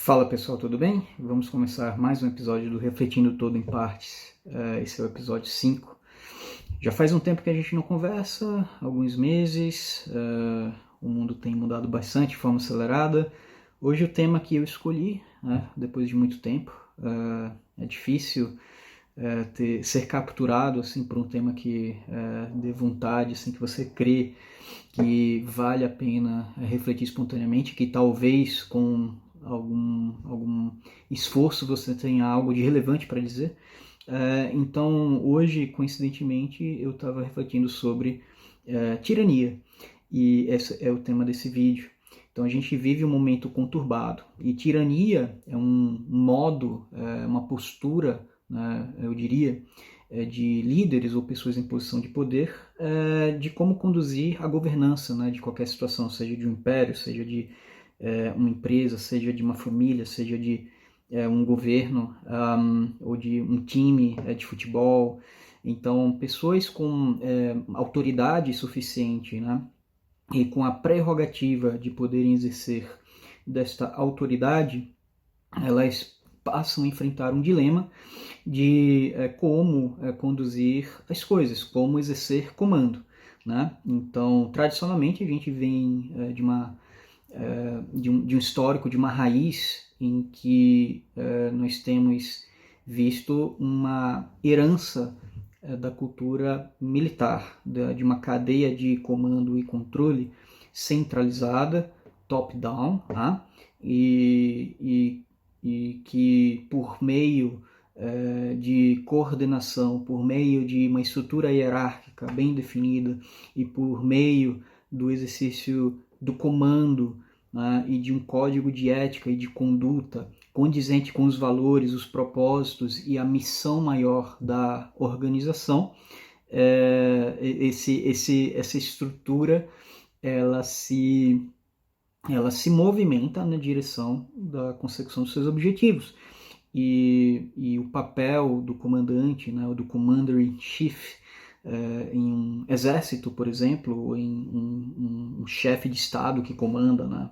Fala pessoal, tudo bem? Vamos começar mais um episódio do Refletindo Todo em Partes. Esse é o episódio 5. Já faz um tempo que a gente não conversa, alguns meses, o mundo tem mudado bastante de forma acelerada. Hoje o tema que eu escolhi, depois de muito tempo, é difícil ser capturado assim, por um tema que dê vontade, assim, que você crê que vale a pena refletir espontaneamente, que talvez com algum esforço você tenha algo de relevante para dizer. Então, hoje, coincidentemente, eu estava refletindo sobre tirania, e esse é o tema desse vídeo. Então, a gente vive um momento conturbado, e tirania é um modo, uma postura, né, eu diria, de líderes ou pessoas em posição de poder, de como conduzir a governança, né, de qualquer situação, seja de um império, seja de uma empresa, seja de uma família, seja de um governo, ou de um time de futebol. Então, pessoas com autoridade suficiente, né, e com a prerrogativa de poderem exercer desta autoridade, elas passam a enfrentar um dilema de como conduzir as coisas, como exercer comando, né? Então, tradicionalmente, a gente vem de um histórico, de uma raiz em que nós temos visto uma herança da cultura militar, de uma cadeia de comando e controle centralizada, top-down, tá? E que por meio de coordenação, por meio de uma estrutura hierárquica bem definida e por meio do exercício do comando, né, e de um código de ética e de conduta condizente com os valores, os propósitos e a missão maior da organização, essa estrutura ela se movimenta na direção da consecução dos seus objetivos. E o papel do comandante, né, ou do commander-in-chief, em um exército, por exemplo, ou em um chefe de Estado que comanda, né,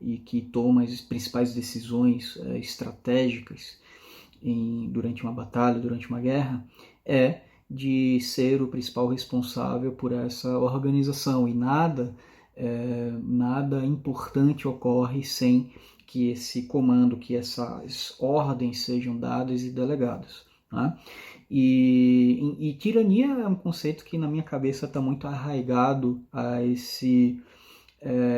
e que toma as principais decisões estratégicas durante uma batalha, durante uma guerra, é de ser o principal responsável por essa organização. E nada importante ocorre sem que esse comando, que essas ordens sejam dadas e delegadas, né? E tirania é um conceito que na minha cabeça está muito arraigado a esse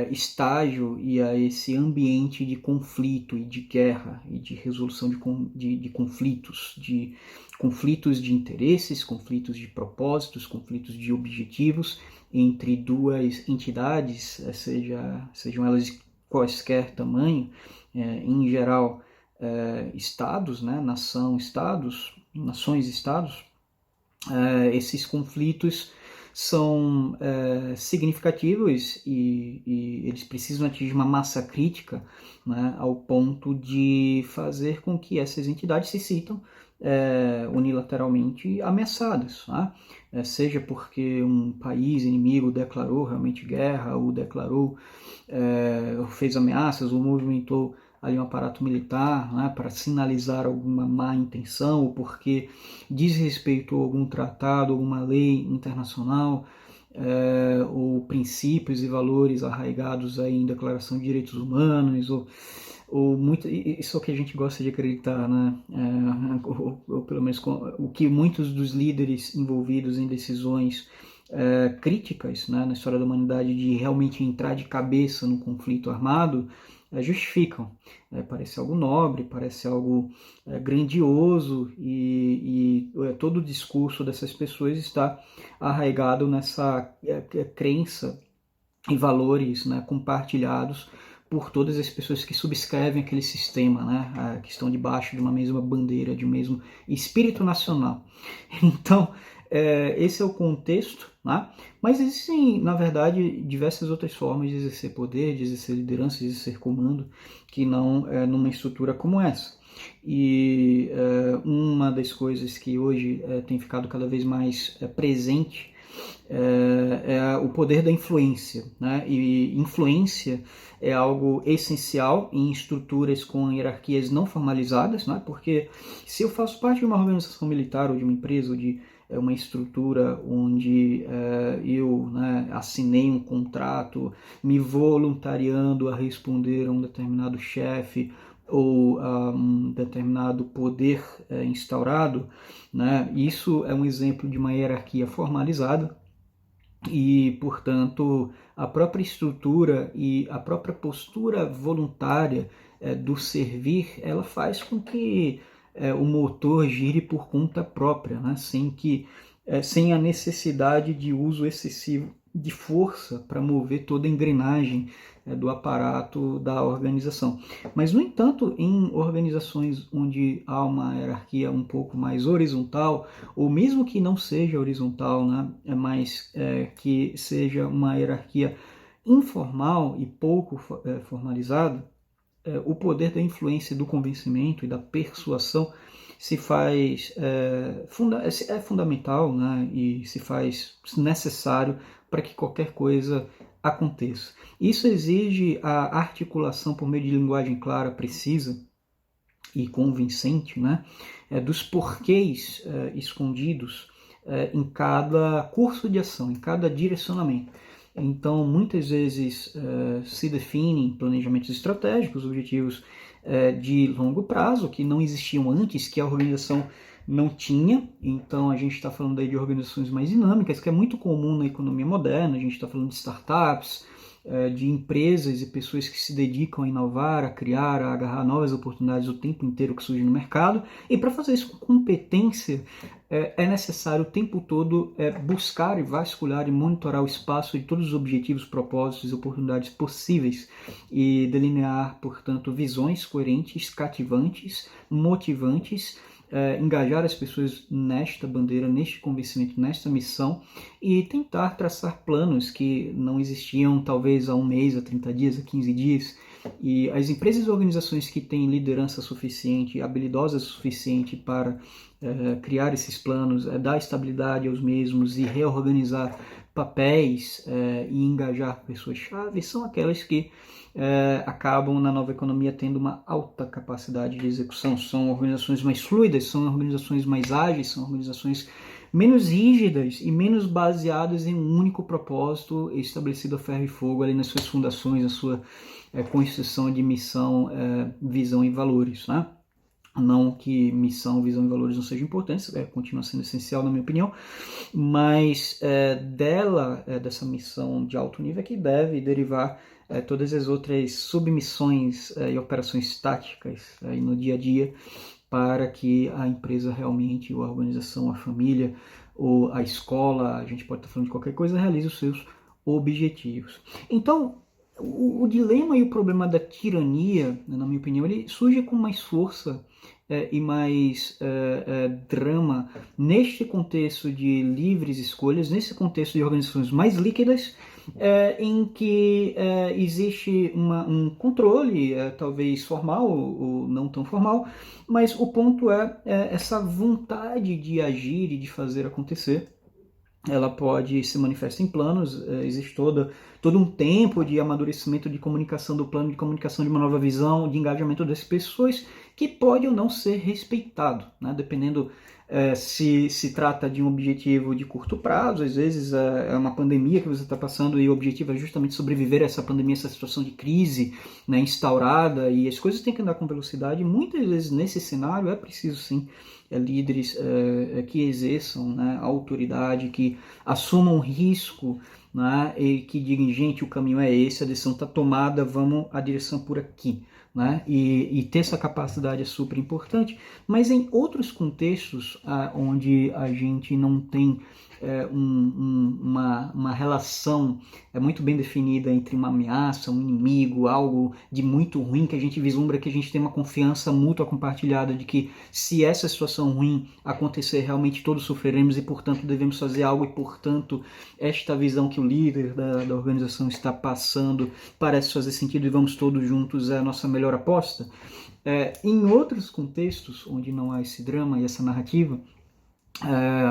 estágio e a esse ambiente de conflito e de guerra e de resolução de conflitos de interesses, conflitos de propósitos, conflitos de objetivos entre duas entidades, sejam elas de quaisquer tamanho, em geral estados, né, nações-estados. Esses conflitos são significativos e eles precisam atingir uma massa crítica, né, ao ponto de fazer com que essas entidades se sintam unilateralmente ameaçadas, né? Seja porque um país inimigo declarou realmente guerra, ou fez ameaças, ou movimentou ali um aparato militar, né, para sinalizar alguma má intenção, ou porque desrespeitou algum tratado, alguma lei internacional, ou princípios e valores arraigados aí em Declaração de Direitos Humanos, ou muito, isso é o que a gente gosta de acreditar, né? Ou pelo menos o que muitos dos líderes envolvidos em decisões críticas, né, na história da humanidade, de realmente entrar de cabeça no conflito armado, justificam. Parece algo nobre, parece algo grandioso, e todo o discurso dessas pessoas está arraigado nessa crença e valores, né, compartilhados por todas as pessoas que subscrevem aquele sistema, né, que estão debaixo de uma mesma bandeira, de um mesmo espírito nacional. Então, esse é o contexto, né? Mas existem, na verdade, diversas outras formas de exercer poder, de exercer liderança, de exercer comando, que não numa estrutura como essa. E uma das coisas que hoje tem ficado cada vez mais presente é o poder da influência, né? E influência é algo essencial em estruturas com hierarquias não formalizadas, né? Porque se eu faço parte de uma organização militar ou de uma empresa ou de uma estrutura onde eu, né, assinei um contrato me voluntariando a responder a um determinado chefe ou a um determinado poder instaurado, né? Isso é um exemplo de uma hierarquia formalizada e, portanto, a própria estrutura e a própria postura voluntária do servir, ela faz com que o motor gire por conta própria, né? Sem a necessidade de uso excessivo de força para mover toda a engrenagem do aparato da organização. Mas, no entanto, em organizações onde há uma hierarquia um pouco mais horizontal, ou mesmo que não seja horizontal, né, mas que seja uma hierarquia informal e pouco formalizada, o poder da influência, do convencimento e da persuasão se faz é fundamental, né, e se faz necessário para que qualquer coisa aconteça. Isso exige a articulação por meio de linguagem clara, precisa e convincente, né, dos porquês escondidos em cada curso de ação, em cada direcionamento. Então, muitas vezes se definem planejamentos estratégicos, objetivos de longo prazo, que não existiam antes, que a organização não tinha. Então, a gente está falando aí de organizações mais dinâmicas, que é muito comum na economia moderna. A gente está falando de startups, de empresas e pessoas que se dedicam a inovar, a criar, a agarrar novas oportunidades o tempo inteiro que surgem no mercado. E para fazer isso com competência, é necessário o tempo todo buscar e vasculhar e monitorar o espaço de todos os objetivos, propósitos e oportunidades possíveis e delinear, portanto, visões coerentes, cativantes, motivantes, engajar as pessoas nesta bandeira, neste convencimento, nesta missão e tentar traçar planos que não existiam talvez há um mês, há 30 dias, há 15 dias. E as empresas e organizações que têm liderança suficiente, habilidosa suficiente para criar esses planos, dar estabilidade aos mesmos e reorganizar papéis e engajar pessoas-chave, são aquelas que acabam na nova economia tendo uma alta capacidade de execução. São organizações mais fluidas, são organizações mais ágeis, são organizações menos rígidas e menos baseadas em um único propósito estabelecido a ferro e fogo ali nas suas fundações, na sua constituição de missão, visão e valores, né? Não que missão, visão e valores não sejam importantes, continua sendo essencial na minha opinião, mas dessa missão de alto nível é que deve derivar todas as outras submissões e operações táticas no dia a dia para que a empresa realmente, ou a organização, a família, ou a escola, a gente pode estar falando de qualquer coisa, realize os seus objetivos. Então, o dilema e o problema da tirania, na minha opinião, ele surge com mais força e mais drama neste contexto de livres escolhas, nesse contexto de organizações mais líquidas, em que existe um controle, talvez formal ou não tão formal, mas o ponto é essa vontade de agir e de fazer acontecer. Ela pode se manifestar em planos, existe todo um tempo de amadurecimento de comunicação do plano, de comunicação de uma nova visão, de engajamento das pessoas, que pode ou não ser respeitado, né? Dependendo se trata de um objetivo de curto prazo, às vezes é uma pandemia que você está passando e o objetivo é justamente sobreviver a essa pandemia, essa situação de crise, né, instaurada, e as coisas têm que andar com velocidade. Muitas vezes nesse cenário é preciso sim líderes que exerçam, né, a autoridade, que assumam risco, né, e que digam, gente, o caminho é esse, a decisão está tomada, vamos a direção por aqui. Né? E ter essa capacidade é super importante, mas em outros contextos onde a gente não tem uma relação muito bem definida entre uma ameaça, um inimigo, algo de muito ruim, que a gente vislumbra que a gente tem uma confiança mútua compartilhada de que se essa situação ruim acontecer, realmente todos sofreremos e, portanto, devemos fazer algo e, portanto, esta visão que o líder da organização está passando parece fazer sentido e vamos todos juntos, é a nossa melhor aposta. Em outros contextos onde não há esse drama e essa narrativa,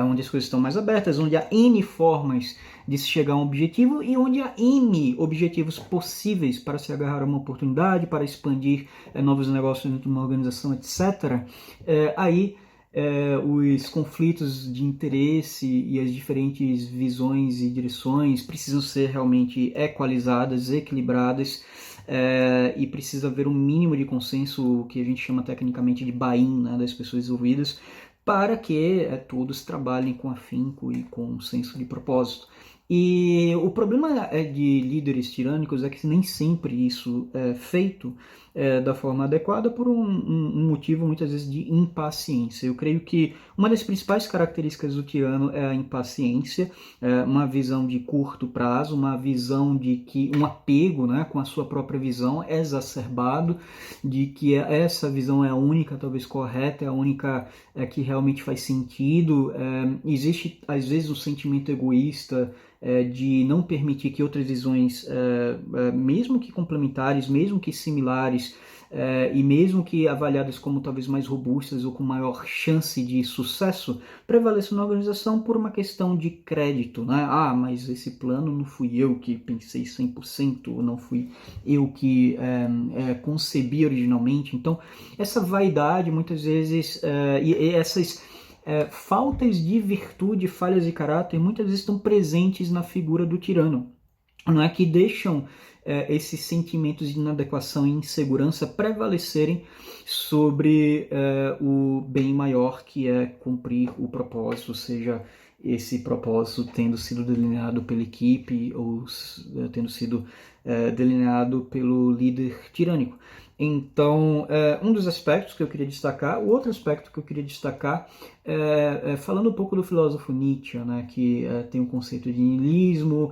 onde as coisas estão mais abertas, onde há N formas de se chegar a um objetivo e onde há N objetivos possíveis para se agarrar a uma oportunidade, para expandir novos negócios dentro de uma organização, etc. Aí os conflitos de interesse e as diferentes visões e direções precisam ser realmente equalizadas, equilibradas, e precisa haver um mínimo de consenso, o que a gente chama tecnicamente de buy-in, né, das pessoas envolvidas, para que todos trabalhem com afinco e com um senso de propósito. E o problema de líderes tirânicos é que nem sempre isso é feito da forma adequada por um motivo muitas vezes de impaciência. Eu creio que uma das principais características do tirano é a impaciência, uma visão de curto prazo, uma visão de que um apego, né, com a sua própria visão é exacerbado, de que essa visão é a única, talvez correta, é a única que realmente faz sentido. Existe às vezes um sentimento egoísta de não permitir que outras visões, mesmo que complementares, mesmo que similares, e mesmo que avaliadas como talvez mais robustas ou com maior chance de sucesso, prevaleçam na organização por uma questão de crédito, né? Ah, mas esse plano não fui eu que pensei 100%, não fui eu que concebi originalmente. Então, essa vaidade, muitas vezes, e essas faltas de virtude, falhas de caráter, muitas vezes estão presentes na figura do tirano. Não é que deixam esses sentimentos de inadequação e insegurança prevalecerem sobre o bem maior, que é cumprir o propósito, seja esse propósito tendo sido delineado pela equipe ou tendo sido delineado pelo líder tirânico. Então, um dos aspectos que eu queria destacar, o outro aspecto que eu queria destacar, falando um pouco do filósofo Nietzsche, né, que tem o conceito de niilismo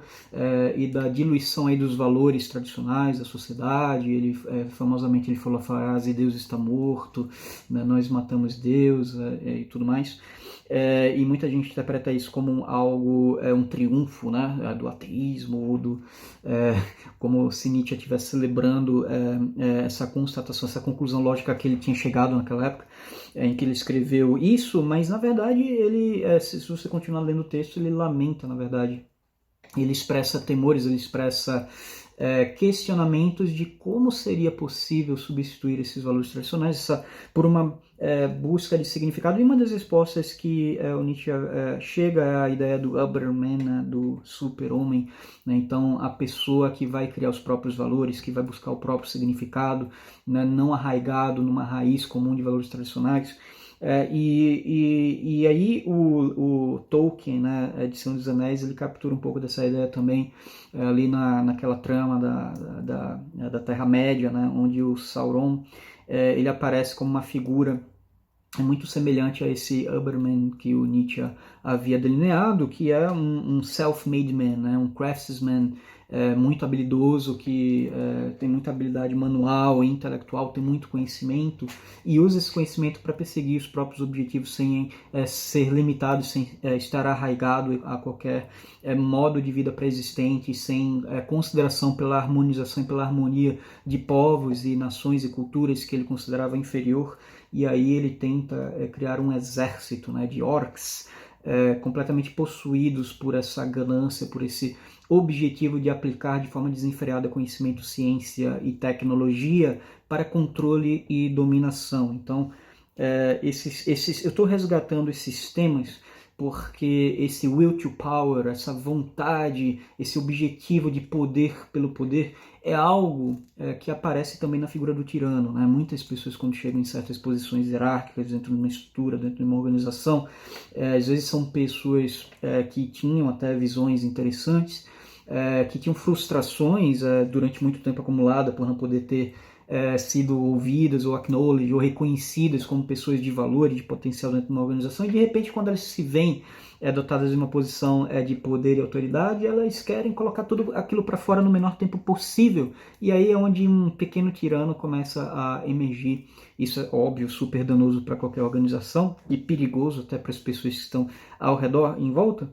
e da diluição aí dos valores tradicionais da sociedade. Ele famosamente ele falou a frase: Deus está morto, né, nós matamos Deus e tudo mais. E muita gente interpreta isso como algo, um triunfo, né, do ateísmo, como se Nietzsche estivesse celebrando essa constatação, essa conclusão lógica que ele tinha chegado naquela época, em que ele escreveu isso, mas na verdade ele, se você continuar lendo o texto, ele lamenta, na verdade, ele expressa temores, ele expressa questionamentos de como seria possível substituir esses valores tradicionais por uma busca de significado. E uma das respostas que o Nietzsche chega é a ideia do Überman, né, do super-homem, né? Então, a pessoa que vai criar os próprios valores, que vai buscar o próprio significado, né, não arraigado numa raiz comum de valores tradicionais. E aí o Tolkien, né, de Senhor dos Anéis, ele captura um pouco dessa ideia também ali naquela trama da Terra-média, né, onde o Sauron ele aparece como uma figura muito semelhante a esse Überman que o Nietzsche havia delineado, que é um self-made man, né, um craftsman muito habilidoso, que tem muita habilidade manual e intelectual, tem muito conhecimento e usa esse conhecimento para perseguir os próprios objetivos sem ser limitado, sem estar arraigado a qualquer modo de vida pré-existente, sem consideração pela harmonização e pela harmonia de povos e nações e culturas que ele considerava inferior. E aí ele tenta criar um exército, né, de orcs completamente possuídos por essa ganância, por esse objetivo de aplicar de forma desenfreada conhecimento, ciência e tecnologia para controle e dominação. Então, eu estou resgatando esses temas porque esse will to power, essa vontade, esse objetivo de poder pelo poder é algo que aparece também na figura do tirano, né? Muitas pessoas, quando chegam em certas posições hierárquicas dentro de uma estrutura, dentro de uma organização, às vezes são pessoas que tinham até visões interessantes, que tinham frustrações durante muito tempo acumulada por não poder ter sido ouvidas ou acknowledged ou reconhecidas como pessoas de valor e de potencial dentro de uma organização, e de repente quando elas se veem dotadas de uma posição de poder e autoridade, elas querem colocar tudo aquilo para fora no menor tempo possível, e aí é onde um pequeno tirano começa a emergir. Isso é óbvio, super danoso para qualquer organização e perigoso até para as pessoas que estão ao redor, em volta,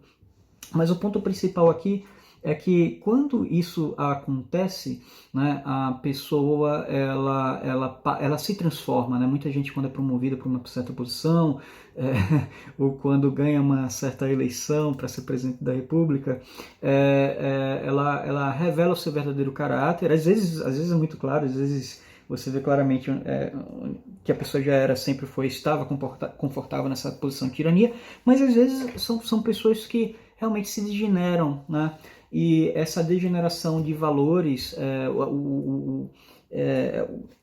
mas o ponto principal aqui é que quando isso acontece, né, a pessoa ela se transforma, né? Muita gente, quando é promovida para uma certa posição, ou quando ganha uma certa eleição para ser presidente da República, ela revela o seu verdadeiro caráter. Às vezes é muito claro, às vezes você vê claramente que a pessoa sempre estava confortável nessa posição de tirania, mas às vezes são pessoas que realmente se degeneram, né? E essa degeneração de valores,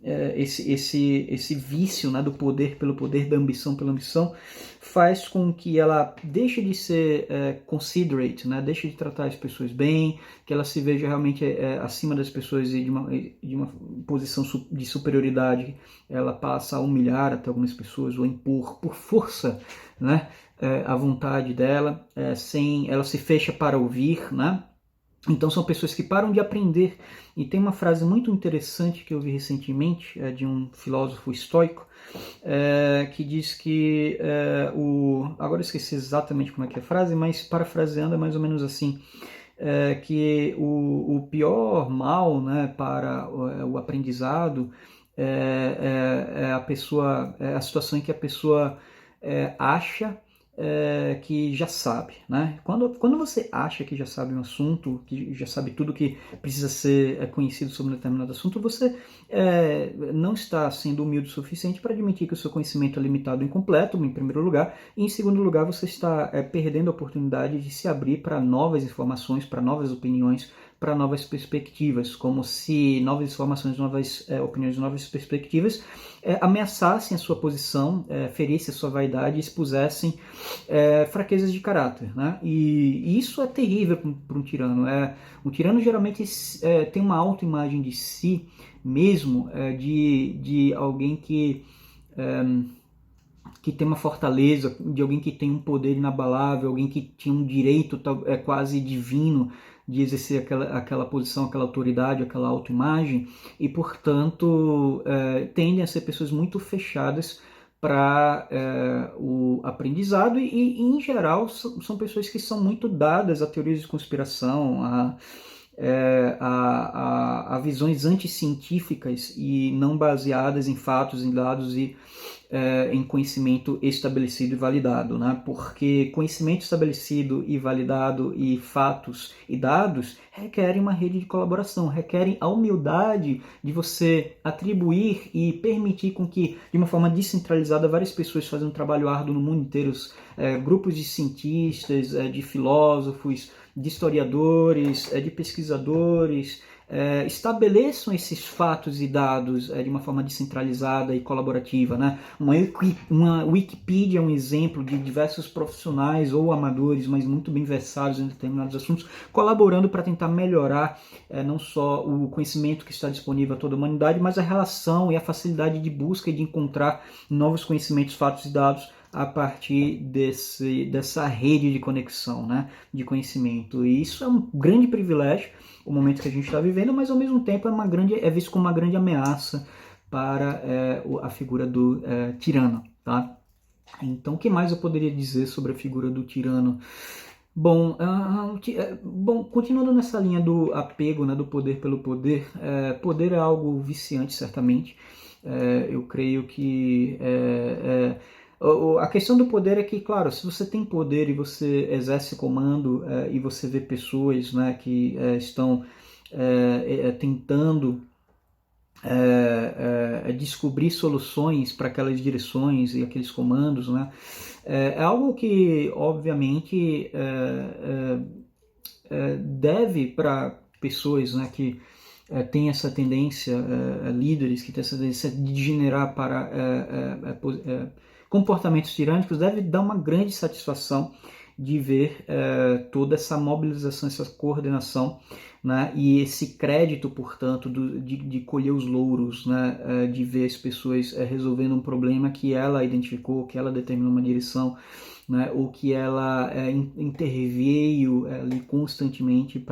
esse vício, né, do poder pelo poder, da ambição pela ambição, faz com que ela deixe de ser considerate, né, deixe de tratar as pessoas bem, que ela se veja realmente acima das pessoas e de uma posição de superioridade, ela passa a humilhar até algumas pessoas ou impor por força, né, a vontade dela, ela se fecha para ouvir, né? Então são pessoas que param de aprender. E tem uma frase muito interessante que eu vi recentemente, de um filósofo estoico, que diz que agora eu esqueci exatamente como é que é a frase, mas parafraseando é mais ou menos assim, que o pior mal, né, para o aprendizado a situação em que a pessoa acha que já sabe, né? Quando você acha que já sabe um assunto, que já sabe tudo que precisa ser conhecido sobre um determinado assunto, você não está sendo humilde o suficiente para admitir que o seu conhecimento é limitado e incompleto, em primeiro lugar, e em segundo lugar você está perdendo a oportunidade de se abrir para novas informações, para novas opiniões, para novas perspectivas, como se novas informações, novas opiniões, novas perspectivas ameaçassem a sua posição, ferissem a sua vaidade e expusessem fraquezas de caráter, né? E isso é terrível para um tirano. Um tirano geralmente tem uma autoimagem de si mesmo, de alguém que tem uma fortaleza, de alguém que tem um poder inabalável, alguém que tinha um direito quase divino de exercer aquela posição, aquela autoridade, aquela autoimagem, e portanto tendem a ser pessoas muito fechadas para o aprendizado e em geral são pessoas que são muito dadas a teorias de conspiração, a visões anticientíficas e não baseadas em fatos, em dados e em conhecimento estabelecido e validado, né? Porque conhecimento estabelecido e validado e fatos e dados requerem uma rede de colaboração, requerem a humildade de você atribuir e permitir com que, de uma forma descentralizada, várias pessoas fazem um trabalho árduo no mundo inteiro, grupos de cientistas, de filósofos, de historiadores, de pesquisadores, estabeleçam esses fatos e dados de uma forma descentralizada e colaborativa, né? Uma Wikipedia é um exemplo de diversos profissionais ou amadores, mas muito bem versados em determinados assuntos, colaborando para tentar melhorar não só o conhecimento que está disponível a toda a humanidade, mas a relação e a facilidade de busca e de encontrar novos conhecimentos, fatos e dados a partir dessa rede de conexão, né, de conhecimento. E isso é um grande privilégio, o momento que a gente está vivendo, mas ao mesmo tempo é visto como uma grande ameaça para a figura do tirano. Tá? Então, o que mais eu poderia dizer sobre a figura do tirano? Bom, continuando nessa linha do apego, né, do poder pelo poder, poder é algo viciante, certamente. Eu creio que a questão do poder é que, claro, se você tem poder e você exerce comando e você vê pessoas, né, que estão tentando descobrir soluções para aquelas direções e aqueles comandos, né, é algo que, obviamente, deve para pessoas, né, que têm essa tendência, líderes que têm essa tendência de degenerar para comportamentos tirânicos, deve dar uma grande satisfação de ver toda essa mobilização, essa coordenação, né, e esse crédito, portanto, de colher os louros, né, de ver as pessoas resolvendo um problema que ela identificou, que ela determinou uma direção, né, ou que ela interveio ali constantemente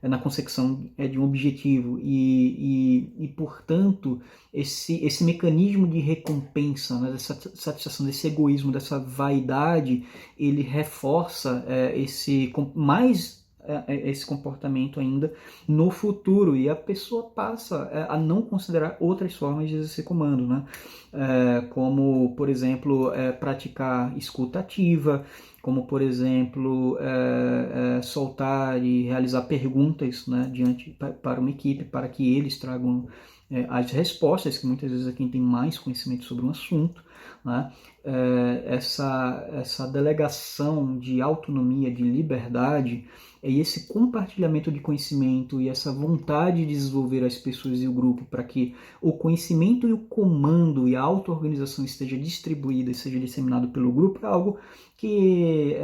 na consecução de um objetivo e portanto, esse mecanismo de recompensa, né, dessa satisfação, desse egoísmo, dessa vaidade, ele reforça esse comportamento ainda no futuro, e a pessoa passa a não considerar outras formas de exercer comando, né? Como, por exemplo, praticar escuta ativa, como, por exemplo, soltar e realizar perguntas, né, para uma equipe, para que eles tragam as respostas, que muitas vezes é quem tem mais conhecimento sobre um assunto, né? Essa delegação de autonomia, de liberdade, e esse compartilhamento de conhecimento e essa vontade de desenvolver as pessoas e o grupo para que o conhecimento e o comando e a auto-organização esteja distribuída e seja disseminado pelo grupo é algo que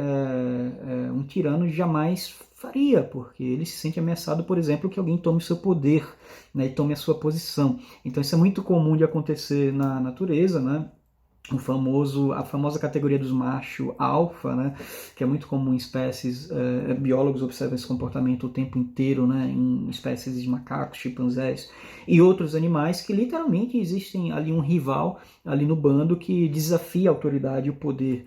um tirano jamais faria, porque ele se sente ameaçado, por exemplo, que alguém tome o seu poder, né, e tome a sua posição. Então isso é muito comum de acontecer na natureza, né? A famosa categoria dos macho alfa, né, que é muito comum em espécies, biólogos observam esse comportamento o tempo inteiro, né, em espécies de macacos, chimpanzés e outros animais, que literalmente existem ali um rival ali no bando que desafia a autoridade e o poder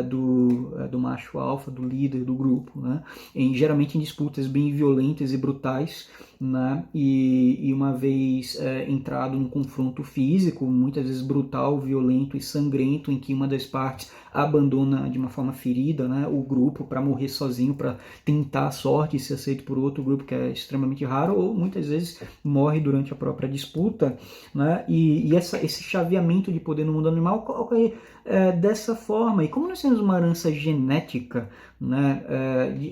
do macho alfa, do líder do grupo, né, geralmente em disputas bem violentas e brutais, né, e uma vez entrado num confronto físico, muitas vezes brutal, violento e sangrento, em que uma das partes abandona de uma forma ferida, né, o grupo para morrer sozinho, para tentar a sorte e ser aceito por outro grupo, que é extremamente raro, ou muitas vezes morre durante a própria disputa, né, e esse chaveamento de poder no mundo animal ocorre dessa forma. E como nós temos uma herança genética, né,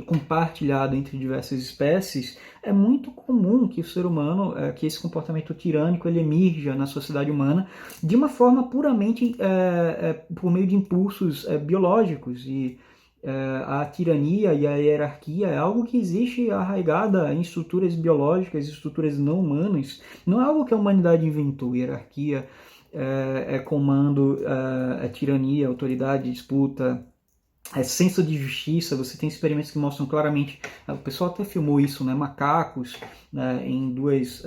compartilhada entre diversas espécies, é muito comum que o ser humano, que esse comportamento tirânico, ele emerja na sociedade humana de uma forma puramente por meio de impulsos biológicos. E a tirania e a hierarquia é algo que existe arraigada em estruturas biológicas, estruturas não humanas. Não é algo que a humanidade inventou. Hierarquia, comando, tirania, autoridade, disputa, senso de justiça. Você tem experimentos que mostram claramente, o pessoal até filmou isso, né, macacos, né, em duas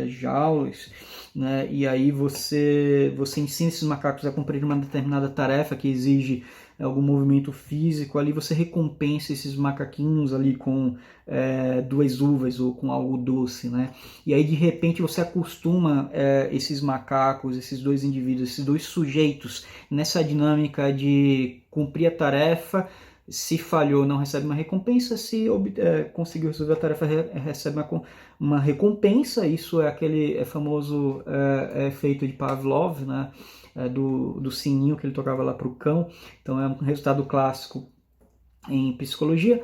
jaulas, né, e aí você ensina esses macacos a cumprir uma determinada tarefa que exige algum movimento físico, ali você recompensa esses macaquinhos ali com duas uvas ou com algo doce, né? E aí de repente você acostuma esses macacos, esses dois indivíduos, esses dois sujeitos nessa dinâmica de cumprir a tarefa. Se falhou, não recebe uma recompensa. Se conseguiu resolver a tarefa, recebe uma recompensa. Isso é aquele famoso efeito de Pavlov, né? Do sininho que ele tocava lá para o cão. Então é um resultado clássico em psicologia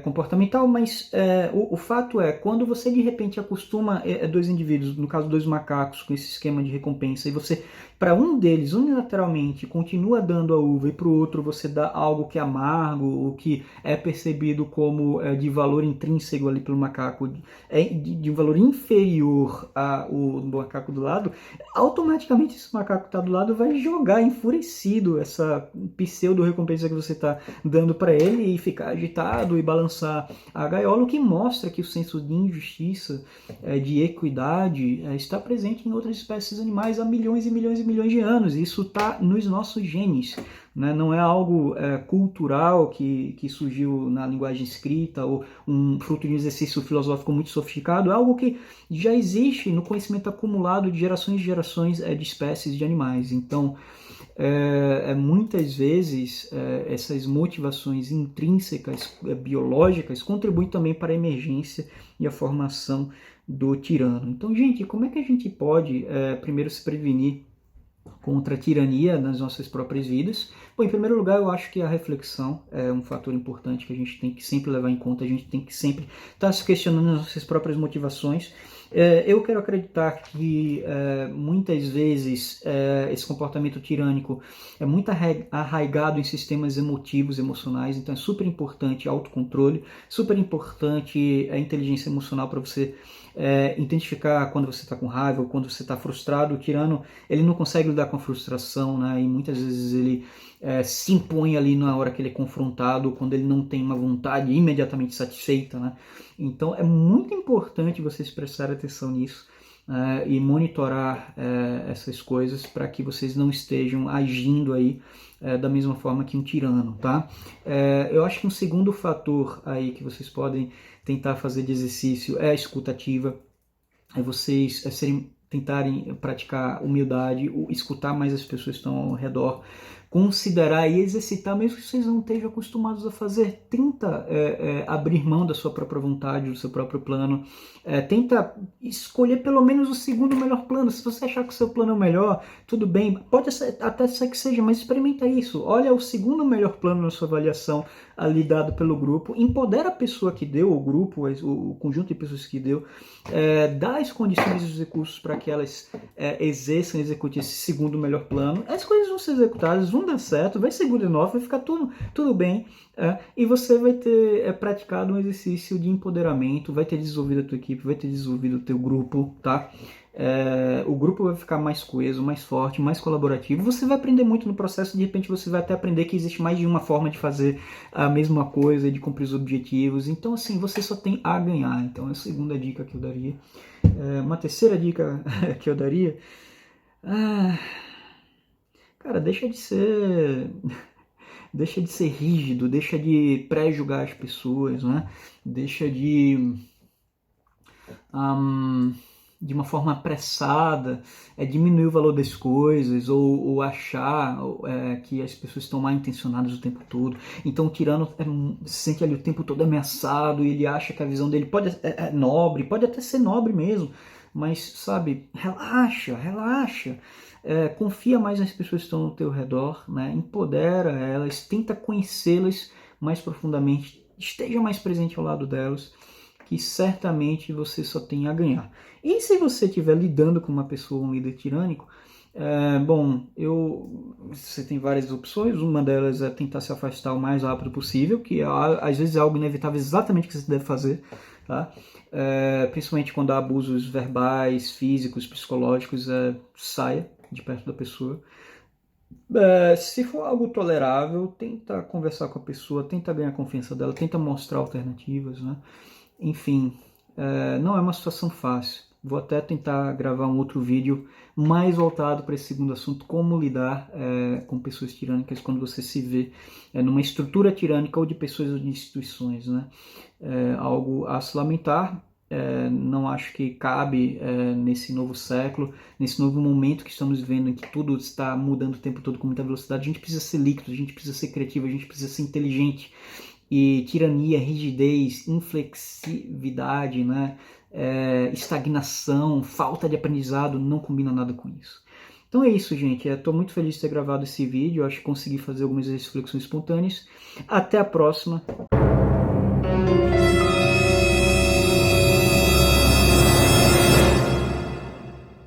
comportamental, mas o fato é, quando você de repente acostuma dois indivíduos, no caso dois macacos, com esse esquema de recompensa, e você, para um deles, unilateralmente, continua dando a uva, e para o outro você dá algo que é amargo, ou que é percebido como de valor intrínseco ali pelo macaco, de valor inferior ao macaco do lado, automaticamente esse macaco que está do lado vai jogar enfurecido essa pseudo-recompensa que você está dando para ele, e ficar agitado e balançar a gaiola, o que mostra que o senso de injustiça, de equidade, está presente em outras espécies animais há milhões e milhões e milhões de anos. Isso está nos nossos genes, né? Não é algo cultural que surgiu na linguagem escrita ou um fruto de um exercício filosófico muito sofisticado. É algo que já existe no conhecimento acumulado de gerações e gerações de espécies de animais. Então, muitas vezes essas motivações intrínsecas biológicas contribuem também para a emergência e a formação do tirano. Então, gente, como é que a gente pode primeiro se prevenir contra a tirania nas nossas próprias vidas? Bom, em primeiro lugar, eu acho que a reflexão é um fator importante que a gente tem que sempre levar em conta. A gente tem que sempre estar se questionando as nossas próprias motivações. Eu quero acreditar que muitas vezes esse comportamento tirânico é muito arraigado em sistemas emotivos, emocionais. Então é super importante autocontrole, super importante a inteligência emocional para você identificar quando você está com raiva ou quando você está frustrado. O tirano, ele não consegue lidar com a frustração, né? E muitas vezes ele se impõe ali na hora que ele é confrontado, quando ele não tem uma vontade imediatamente satisfeita, né? Então é muito importante vocês prestarem atenção nisso, e monitorar essas coisas para que vocês não estejam agindo aí da mesma forma que um tirano, tá? Eu acho que um segundo fator aí que vocês podem tentar fazer de exercício é a escuta ativa, é vocês tentarem praticar humildade, escutar mais as pessoas que estão ao redor, considerar e exercitar, mesmo que vocês não estejam acostumados a fazer. Tenta abrir mão da sua própria vontade, do seu próprio plano. Tenta escolher pelo menos o segundo melhor plano. Se você achar que o seu plano é o melhor, tudo bem, pode até ser que seja, mas experimenta isso. Olha o segundo melhor plano na sua avaliação ali dado pelo grupo, empodera a pessoa que deu, o grupo, o conjunto de pessoas que deu, dá as condições e os recursos para que elas executem esse segundo melhor plano. As coisas vão ser executadas, vão dar certo, vai ser good enough, vai ficar tudo bem, e você vai ter praticado um exercício de empoderamento, vai ter desenvolvido a tua equipe, vai ter desenvolvido o teu grupo, tá? O grupo vai ficar mais coeso, mais forte, mais colaborativo. Você vai aprender muito no processo, de repente você vai até aprender que existe mais de uma forma de fazer a mesma coisa, de cumprir os objetivos. Então, assim, você só tem a ganhar. Então, é a segunda dica que eu daria. Uma terceira dica que eu daria... cara, deixa de ser rígido, deixa de pré-julgar as pessoas, né? Deixa de uma forma apressada, diminuir o valor das coisas, ou achar que as pessoas estão mal intencionadas o tempo todo. Então o tirano se sente ali o tempo todo ameaçado, e ele acha que a visão dele é nobre, pode até ser nobre mesmo, mas, sabe, relaxa. Confia mais nas pessoas que estão ao teu redor, né? Empodera elas, tenta conhecê-las mais profundamente, esteja mais presente ao lado delas, que certamente você só tem a ganhar. E se você estiver lidando com uma pessoa, um líder tirânico, você tem várias opções. Uma delas é tentar se afastar o mais rápido possível, que às vezes é algo inevitável, exatamente o que você deve fazer, tá? Principalmente quando há abusos verbais, físicos, psicológicos, saia de perto da pessoa. Se for algo tolerável, tenta conversar com a pessoa, tenta ganhar a confiança dela, tenta mostrar alternativas, né? Enfim, não é uma situação fácil. Vou até tentar gravar um outro vídeo mais voltado para esse segundo assunto, como lidar com pessoas tirânicas quando você se vê numa estrutura tirânica ou de pessoas ou de instituições, né? Algo a se lamentar. Não acho que cabe nesse novo século, nesse novo momento que estamos vivendo, em que tudo está mudando o tempo todo com muita velocidade. A gente precisa ser líquido, a gente precisa ser criativo, a gente precisa ser inteligente. E tirania, rigidez, inflexibilidade, né? Estagnação, falta de aprendizado, não combina nada com isso. Então é isso, gente. Estou muito feliz de ter gravado esse vídeo. Acho que consegui fazer algumas reflexões espontâneas. Até a próxima.